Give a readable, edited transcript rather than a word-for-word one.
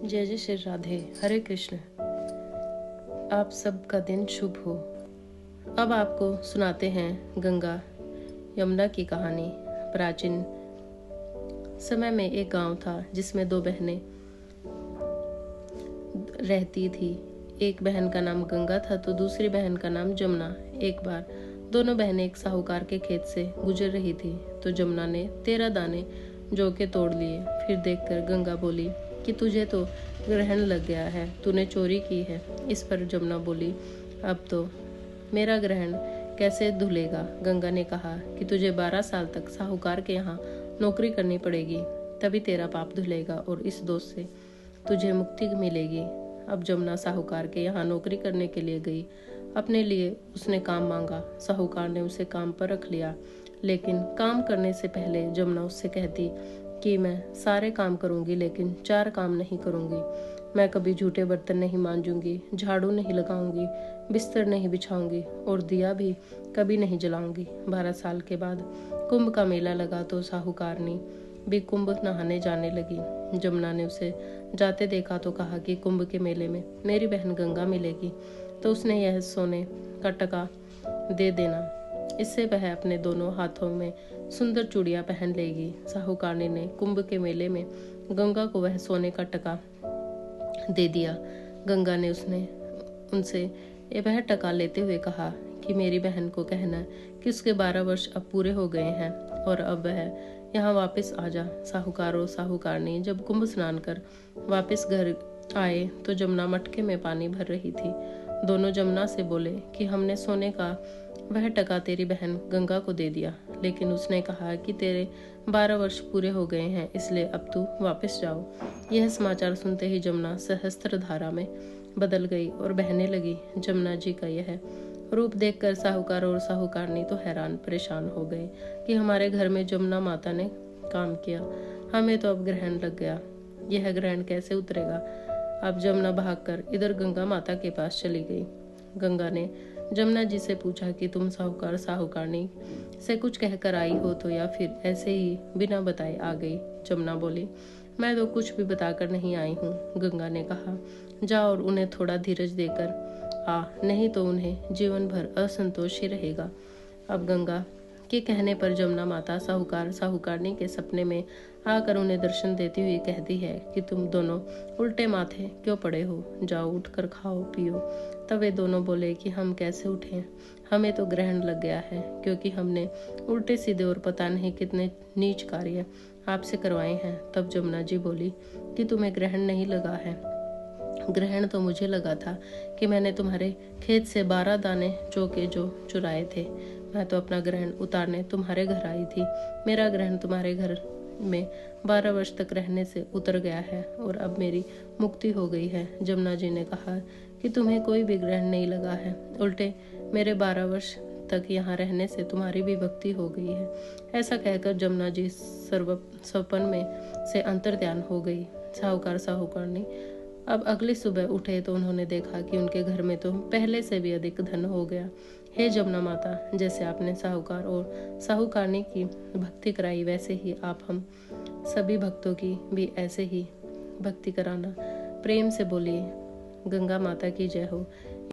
जय जय श्री राधे। हरे कृष्ण। आप सबका दिन शुभ हो। अब आपको सुनाते हैं गंगा यमुना की कहानी। प्राचीन समय में एक गांव था जिसमें दो बहनें रहती थी। एक बहन का नाम गंगा था तो दूसरी बहन का नाम जमुना। एक बार दोनों बहनें एक साहूकार के खेत से गुजर रही थी तो जमुना ने 13 दाने जौ के तोड़ लिए। फिर देखकर गंगा बोली कि तुझे तो ग्रहण लग गया है, तूने चोरी की है। इस पर जमुना बोली, अब तो मेरा ग्रहण कैसे धुलेगा। गंगा ने कहा कि तुझे 12 साल तक साहूकार के यहाँ नौकरी करनी पड़ेगी, तभी तेरा पाप धुलेगा और इस दोष से तुझे मुक्ति मिलेगी। अब जमुना साहूकार के यहाँ नौकरी करने के लिए गई। अपने लिए उसने काम मांगा। साहूकार ने उसे काम पर रख लिया, लेकिन काम करने से पहले जमुना उससे कहती कि मैं सारे काम करूंगी लेकिन 4 काम नहीं करूंगी। मैं कभी झूठे बर्तन नहीं मांजूंगी, झाड़ू नहीं लगाऊंगी, बिस्तर नहीं बिछाऊंगी और दिया भी कभी नहीं जलाऊंगी। 12 साल के बाद कुंभ का मेला लगा तो साहूकारनी भी कुंभ नहाने जाने लगी। जमुना ने उसे जाते देखा तो कहा कि कुंभ के मेले में मेरी बहन गंगा मिलेगी तो उसने यह सोने का टका दे देना, इससे वह अपने दोनों हाथों में सुंदर चूड़ियां पहन लेगी। साहूकारनी ने कुंभ के मेले में गंगा को वह सोने का टका दे दिया। गंगा ने उनसे वह टका लेते हुए कहा कि मेरी बहन को कहना कि उसके 12 वर्ष अब पूरे हो गए हैं और अब वह यहाँ वापस आ जा। साहूकार और साहूकारनी जब कुंभ स्नान कर वापस घर आए तो जमुना मटके में पानी भर रही थी। दोनों जमुना से बोले कि हमने सोने का वह टका तेरी बहन गंगा को दे दिया, लेकिन उसने कहा कि तेरे 12 वर्ष पूरे हो गए हैं, इसलिए अब तू वापस जाओ। यह समाचार सुनते ही जमुना सहस्त्र धारा में बदल गई और बहने लगी। जमुना जी का यह रूप देखकर साहूकार और साहूकारनी तो हैरान परेशान हो गए कि हमारे घर में जमुना माता ने काम किया, हमें तो अब ग्रहण लग गया, यह ग्रहण कैसे उतरेगा। अब जमुना भागकर इधर गंगा माता के पास चली गई। गंगा ने जमुना जी से पूछा कि तुम साहूकार साहूकारनी से कुछ कहकर आई हो तो या फिर ऐसे ही बिना बताए आ गई। जमुना बोली, मैं तो कुछ भी बताकर नहीं आई हूँ। गंगा ने कहा, जा और उन्हें थोड़ा धीरज देकर आ, नहीं तो उन्हें जीवन भर असंतोष ही रहेगा। अब गंगा के कहने पर जमुना माता साहूकार साहूकारनी के सपने में आकर उन्हें दर्शन देती हुई कहती है कि तुम दोनों उल्टे माथे क्यों पड़े हो, जाओ उठकर खाओ पियो। तब वे दोनों बोले कि हम कैसे उठें, हमें तो ग्रहण लग गया है, क्योंकि हमने उल्टे सीधे और पता नहीं कितने नीच कार्य आपसे करवाए हैं। तब जमुना जी बोली कि तुम्हें ग्रहण नहीं लगा है, ग्रहण तो मुझे लगा था कि मैंने तुम्हारे खेत से 12 दाने चौके जो चुराए थे। मैं तो अपना ग्रहण उतारने तुम्हारे घर आई थी। मेरा ग्रहण तुम्हारे घर में 12 वर्ष तक रहने से उतर गया है और अब मेरी मुक्ति हो गई है। जमुना जी ने कहा कि तुम्हें कोई भी ग्रहण नहीं लगा है, उल्टे मेरे 12 वर्ष तक यहाँ रहने से तुम्हारी भी भक्ति हो गई है। ऐसा कहकर जमुना जी स्वप्न में से अंतर्ध्यान हो गई। साहूकार साहूकारनी अब अगली सुबह उठे तो उन्होंने देखा कि उनके घर में तो पहले से भी अधिक धन हो गया। हे जमुना माता, जैसे आपने साहूकार और साहूकारनी की भक्ति कराई वैसे ही आप हम सभी भक्तों की भी ऐसे ही भक्ति कराना। प्रेम से बोलिए, गंगा माता की जय हो।